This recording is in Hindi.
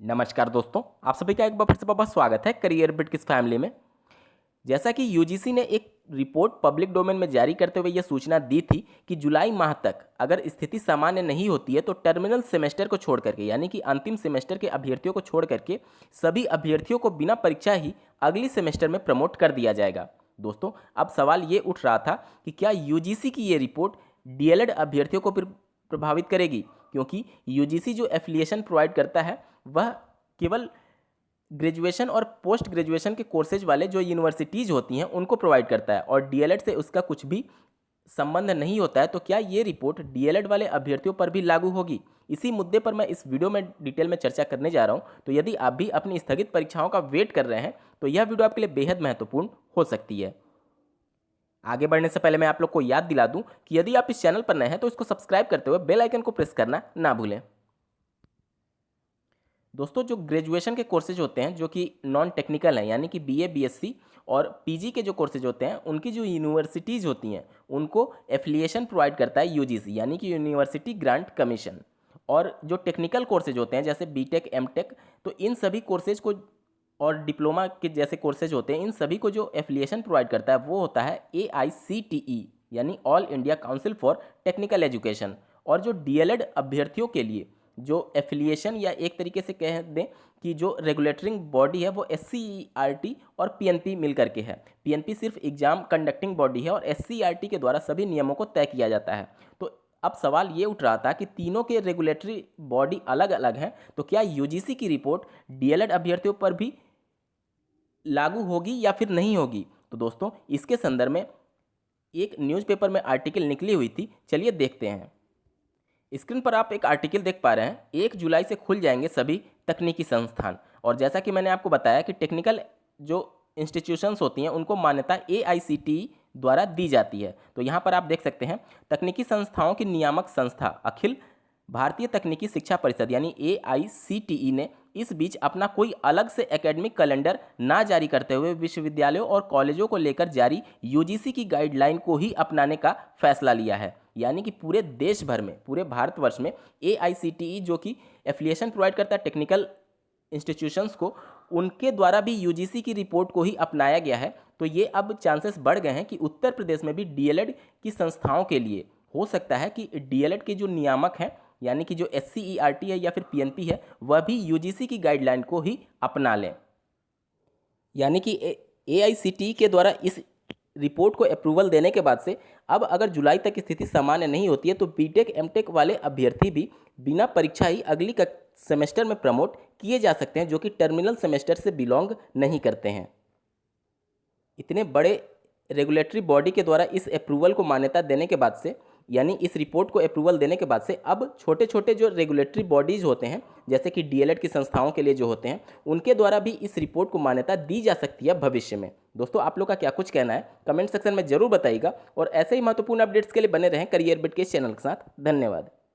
नमस्कार दोस्तों, आप सभी का एक बार फिर से बहुत स्वागत है करियर बिट किस फैमिली में। जैसा कि यूजीसी ने एक रिपोर्ट पब्लिक डोमेन में जारी करते हुए यह सूचना दी थी कि जुलाई माह तक अगर स्थिति सामान्य नहीं होती है तो टर्मिनल सेमेस्टर को छोड़ करके यानी कि अंतिम सेमेस्टर के अभ्यर्थियों को छोड़ करके सभी अभ्यर्थियों को बिना परीक्षा ही अगली सेमेस्टर में प्रमोट कर दिया जाएगा। दोस्तों, अब सवाल ये उठ रहा था कि क्या यूजीसी की ये रिपोर्ट डीएलएड अभ्यर्थियों को प्रभावित करेगी, क्योंकि यूजीसी जो एफिलिएशन प्रोवाइड करता है वह केवल ग्रेजुएशन और पोस्ट ग्रेजुएशन के कोर्सेज वाले जो यूनिवर्सिटीज़ होती हैं उनको प्रोवाइड करता है और डीएलएड से उसका कुछ भी संबंध नहीं होता है। तो क्या ये रिपोर्ट डीएलएड वाले अभ्यर्थियों पर भी लागू होगी? इसी मुद्दे पर मैं इस वीडियो में डिटेल में चर्चा करने जा रहा हूं। तो यदि आप भी अपनी स्थगित परीक्षाओं का वेट कर रहे हैं तो यह वीडियो आपके लिए बेहद महत्वपूर्ण हो सकती है। आगे बढ़ने से पहले मैं आप लोग को याद दिला दूं कि यदि आप इस चैनल पर नए हैं तो इसको सब्सक्राइब करते हुए बेल आइकन को प्रेस करना ना भूलें। दोस्तों, जो ग्रेजुएशन के कोर्सेज होते हैं जो कि नॉन टेक्निकल हैं यानी कि बीए बीएससी और पीजी के जो कोर्सेज होते हैं उनकी जो यूनिवर्सिटीज़ होती हैं उनको एफिलिएशन प्रोवाइड करता है यूजीसी यानी कि यूनिवर्सिटी ग्रांट कमीशन। और जो टेक्निकल कोर्सेज होते हैं जैसे बीटेक एमटेक, तो इन सभी कोर्सेज को और डिप्लोमा के जैसे कोर्सेज होते हैं इन सभी को जो एफिलिएशन प्रोवाइड करता है वो होता है AICTE यानी all India council for technical education. और जो डीएलएड अभ्यर्थियों के लिए जो एफिलिएशन या एक तरीके से कह दें कि जो रेगुलेटरिंग बॉडी है वो SCERT और PNP मिल करके है। PNP सिर्फ एग्जाम कंडक्टिंग बॉडी है और SCERT के द्वारा सभी नियमों को तय किया जाता है। तो अब सवाल ये उठ रहा था कि तीनों के रेगुलेटरी बॉडी अलग अलग हैं, तो क्या यूजीसी की रिपोर्ट डीएलएड अभ्यर्थियों पर भी लागू होगी या फिर नहीं होगी? तो दोस्तों, इसके संदर्भ में एक न्यूज़पेपर में आर्टिकल निकली हुई थी, चलिए देखते हैं। स्क्रीन पर आप एक आर्टिकल देख पा रहे हैं, 1 जुलाई से खुल जाएंगे सभी तकनीकी संस्थान। और जैसा कि मैंने आपको बताया कि टेक्निकल जो इंस्टीट्यूशंस होती हैं उनको मान्यता AICTE द्वारा दी जाती है। तो यहाँ पर आप देख सकते हैं तकनीकी संस्थाओं की नियामक संस्था अखिल भारतीय तकनीकी शिक्षा परिषद यानी AICTE ने इस बीच अपना कोई अलग से एकेडमिक कैलेंडर ना जारी करते हुए विश्वविद्यालयों और कॉलेजों को लेकर जारी यूजीसी की गाइडलाइन को ही अपनाने का फैसला लिया है। यानी कि पूरे देश भर में, पूरे भारतवर्ष में AICTE जो कि एफिलिएशन प्रोवाइड करता है टेक्निकल इंस्टीट्यूशंस को, उनके द्वारा भी यूजीसी की रिपोर्ट को ही अपनाया गया है। तो ये अब चांसेस बढ़ गए हैं कि उत्तर प्रदेश में भी डीएलएड की संस्थाओं के लिए हो सकता है कि डीएलएड के जो नियामक हैं यानी कि जो SCERT है या फिर PNP है वह भी यूजीसी की गाइडलाइन को ही अपना लें। यानी कि AICTE के द्वारा इस रिपोर्ट को अप्रूवल देने के बाद से अब अगर जुलाई तक स्थिति सामान्य नहीं होती है तो बीटेक एमटेक वाले अभ्यर्थी भी बिना परीक्षा ही अगली सेमेस्टर में प्रमोट किए जा सकते हैं जो कि टर्मिनल सेमेस्टर से बिलोंग नहीं करते हैं। इतने बड़े रेगुलेटरी बॉडी के द्वारा इस अप्रूवल को मान्यता देने के बाद से, यानी इस रिपोर्ट को अप्रूवल देने के बाद से अब छोटे छोटे जो रेगुलेटरी बॉडीज़ होते हैं जैसे कि डीएलएड की संस्थाओं के लिए जो होते हैं उनके द्वारा भी इस रिपोर्ट को मान्यता दी जा सकती है भविष्य में। दोस्तों, आप लोग का क्या कुछ कहना है कमेंट सेक्शन में जरूर बताइएगा और ऐसे ही महत्वपूर्ण अपडेट्स के लिए बने रहें करियर बिट के चैनल के साथ। धन्यवाद।